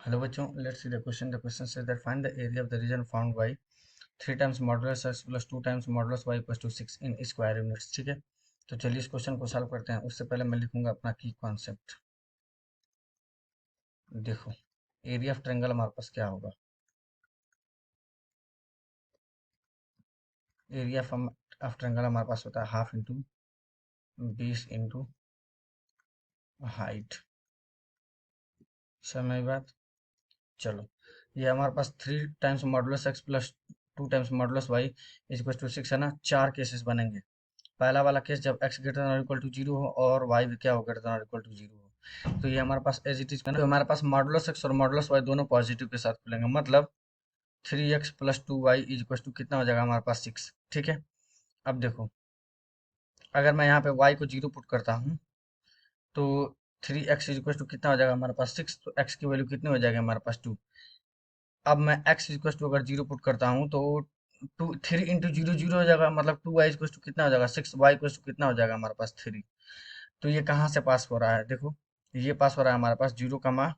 Hello बच्चों, let's see the question. The question says that find the area of the region found by 3 times modulus x plus 2 times modulus y equals to 6 in square units. ठीक है, तो चलिए इस question को solve करते हैं। उससे पहले मैं लिखूंगा अपना की कॉन्सेप्ट। देखो, एरिया ऑफ ट्रायंगल हमारे पास क्या होगा? एरिया ऑफ ट्रायंगल हमारे पास होता है हाफ इंटू 20 इंटू हाइट। समय बात, चलो ये हमारे पास 3 times modulus x plus 2 times modulus y equal to 6 है ना। 4 केसेस बनेंगे। पहला वाला केस जब x greater than equal to 0 हो और y भी क्या हो ग्रेटर देन इक्वल टू 0 हो, तो ये हमारे पास एज इट इज तो हमारे पास मॉडुलस x और मॉडुलस y दोनों पॉजिटिव के साथ खुलेंगे। मतलब 3x plus 2y is equal to कितना हो जाएगा हमारे पास 6। ठीक है, अब देखो, अगर मैं यहाँ पे y को 0 पुट करता हूँ तो 3x इज इक्वल टू कितना हो जाएगा हमारे पास 6। तो x की वैल्यू कितनी हो जाएगी हमारे पास 2। अब मैं x इक्वल टू अगर 0 पुट करता हूँ तो 3 इंटू 0 0 हो जाएगा। मतलब 2y इक्वल टू कितना हो जाएगा 6, y इक्वल टू कितना हो जाएगा हमारे पास 3। तो ये कहाँ से पास हो रहा है? देखो, ये पास हो रहा है हमारे पास 0 कमा,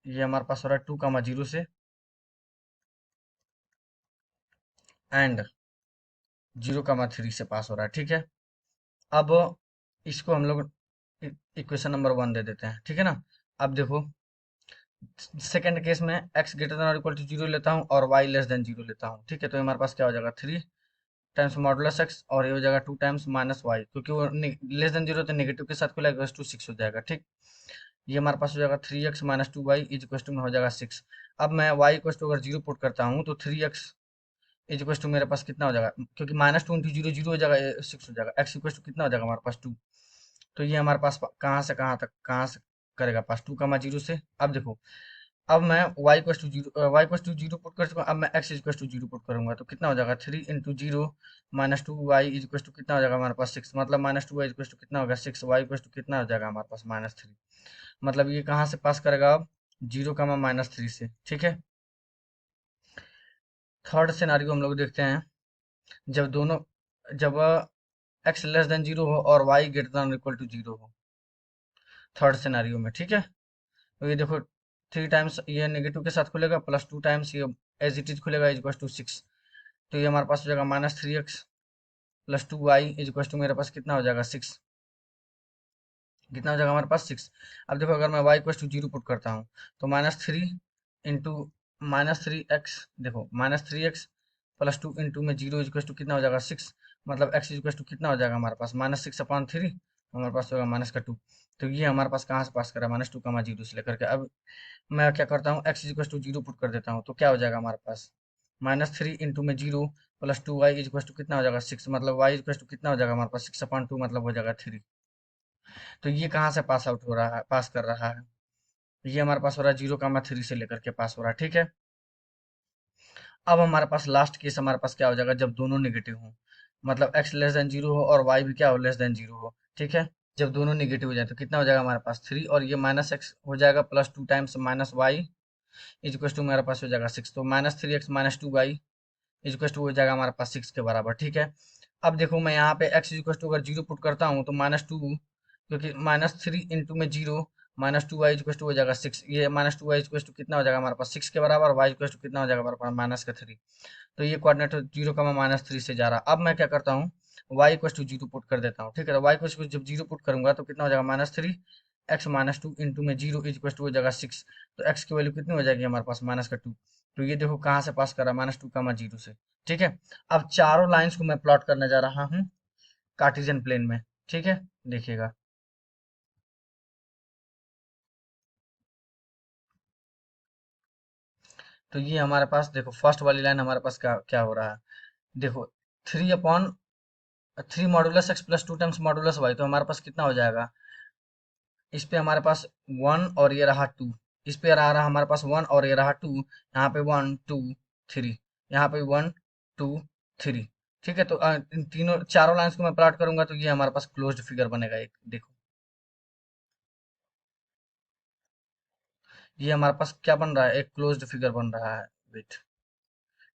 ये हमारे पास हो रहा है 2 कमा 0 से, एंड 0 कमा 3 से पास हो रहा है। ठीक है, अब इसको हम लोग इक्वेशन नंबर 1 दे देते हैं। ठीक है ना। अब देखो, सेकंड केस में x ग्रेटर देन और इक्वल टू 0 लेता हूँ और y लेस देन 0 लेता हूँ। ठीक है, तो हमारे पास क्या हो जाएगा 3 टाइम्स मॉडुलस x और ये हो जाएगा 2 टाइम्स माइनस वाई, क्योंकि वो लेस देन 0 तो नेगेटिव के साथ खुला टू 6 हो जाएगा। ठीक, ये हमारे पास हो जाएगा 3x minus 2y is equal to में हो जाएगा 6। अब मैं y इक्वल टू अगर 0 पुट करता हूँ तो 3x इज इक्वल टू मेरे पास कितना हो जाएगा, क्योंकि माइनस 2 इंटू 0 0 हो जाएगा, 6 हो जाएगा। x इक्वल टू कितना हो जाएगा हमारे पास 2। तो ये हमारे पास कहाँ से कहाँ तक, कहाँ से करेगा पास 2 कमा 0 से। अब देखो, अब मैं y इक्वल टू 0 पुट कर चुका हूं। अब मैं x इक्वल टू 0 पुट करूंगा तो कितना हो जाएगा 3 into 0 minus 2y is equal to कितना हो जाएगा हमारे पास 6। मतलब माइनस 2y इक्वल टू कितना होगा 6, y इक्वल टू कितना हो जाएगा हमारे पास -3। मतलब ये कहाँ से पास करेगा अब 0 कमा -3 से। ठीक है, थर्ड सिनारियो हम लोग देखते हैं। जब दोनों, जब x लेस देन 0 हो और y greater than equal to 0 हो, थर्ड सिनारियो में। ठीक है, तो ये देखो, 3 टाइम्स ये नेगेटिव के साथ खुलेगा प्लस 2 टाइम्स ये एज इट इज खुलेगा इज इक्वल टू 6। तो ये हमारे पास हो जाएगा -3x plus 2y is equal to मेरे पास कितना हो जाएगा 6। कितना हो जाएगा हमारे पास 6। अब देखो, अगर मैं y इक्वल टू 0 पुट करता हूँ तो -3 इंटू -3x, देखो -3x प्लस 2 इंटू में 0 इज इक्वल टू कितना हो जाएगा 6। मतलब x इज इक्वल टू कितना हो जाएगा हमारे पास -6/3, हमारे पास होगा -2। तो ये हमारे पास कहाँ से पास करा -2 कमा 0 से लेकर के। अब मैं क्या करता हूँ, x इक्वल टू 0 पुट कर देता हूँ तो क्या हो जाएगा हमारे पास -3 इंटू में 0 plus 2y is equal to कितना हो जाएगा 6। मतलब y इज इक्वल टू कितना हो जाएगा हमारे पास 6/2, मतलब हो जाएगा 3। तो ये कहाँ से पास आउट हो रहा है, पास कर रहा है? ये हमारे पास हो रहा है 0,3 से लेकर के पास हो रहा है। ठीक है, अब हमारे पास लास्ट केस हमारे पास क्या हो जाएगा जब दोनों नेगेटिव हो। मतलब x लेस देन 0 हो और y भी क्या हो लेस देन 0 हो। ठीक है, जब दोनों नेगेटिव हो जाए तो कितना हो जाएगा हमारे पास 3 और ये -x हो जाएगा plus 2 times -y is equal to मेरे पास हो जाएगा 6। तो -3x -2y is equal to हो जाएगा हमारे पास 6 के बराबर। ठीक है, अब देखो, मैं यहाँ पे x इज इक्वल टू अगर 0 पुट करता हूँ तो -2, क्योंकि -3 इंटू में 0 -2y इज इक्वल टू हो जाएगा 6। ये -2y इज इक्वल टू कितना हो जाएगा हमारे पास 6 के बराबर, y इक्वल टू कितना हो जाएगा हमारे पास -3। तो ये कोऑर्डिनेट 0 -3 से जा रहा है। अब मैं क्या करता हूँ, y इक्वल टू 0 पुट कर देता हूँ। ठीक है, तो y इक्वल टू जब 0 पुट करूंगा तो कितना हो जाएगा -3 x -2 इंटू में 0 इज इक्वल टू हो जाएगा 6। तो x की वैल्यू कितनी हो जाएगी हमारे पास -2। तो ये देखो कहाँ से पास कर रहा है -2, 0 से। ठीक है, अब चारों लाइंस को मैं प्लॉट करने जा रहा हूँ कार्टेशियन प्लेन में। ठीक है, देखिएगा, तो ये हमारे पास देखो फर्स्ट वाली लाइन हमारे पास क्या क्या हो रहा है। देखो, 3 modulus x plus 2 times modulus y, तो हमारे पास कितना हो जाएगा, इस पे हमारे पास 1 और ये रहा 2, इस पे रहा हमारे पास 1 और ये रहा 2, यहाँ पे 1 2 3, यहाँ पे 1 2 3। ठीक है, तो इन तीनों चारों लाइंस को मैं प्लॉट करूंगा तो ये हमारे पास क्लोज्ड फिगर बनेगा एक। देखो, ये हमारे पास क्या बन रहा है, एक क्लोज्ड फिगर बन रहा है। वेट,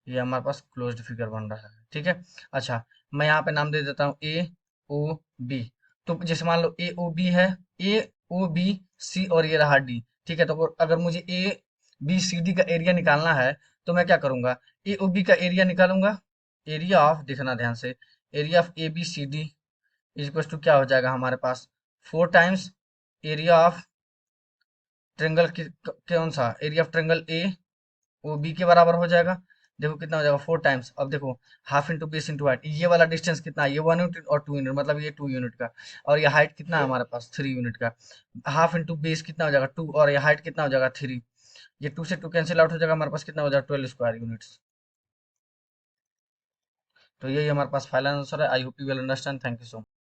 ये हमारे पास क्लोज्ड फिगर बन रहा है। ठीक है, अच्छा, मैं यहाँ पे नाम दे देता हूँ ए ओ बी। तो जैसे मान लो ए ओ बी है, ए ओ बी सी और ये रहा डी। ठीक है, तो अगर मुझे ए बी सी डी का एरिया निकालना है तो मैं क्या करूंगा, ए ओ बी का एरिया निकालूंगा। एरिया ऑफ, देखना ध्यान से, area of A B C D equal to क्या हो जाएगा हमारे पास, 4 टाइम्स एरिया ऑफ ट्रेंगल, कौन सा, area of triangle A O B के बराबर हो जाएगा। देखो कितना हो जाएगा, 4 टाइम्स। अब देखो half into base into height, ये वाला डिस्टेंस कितना है, ये 1 यूनिट और 2 यूनिट, मतलब ये 2 यूनिट का, और ये हाइट कितना है हमारे पास, 3 यूनिट का। हाफ इंटू बेस कितना हो जाएगा, 2, और ये हाइट कितना हो जाएगा, 3। ये 2 से 2 कैंसिल आउट हो जाएगा, हमारे पास कितना हो जाएगा, 12 स्क्वायर यूनिट्स। तो यही हमारे पास फाइनल आंसर है। I hope you will understand. Thank you so much.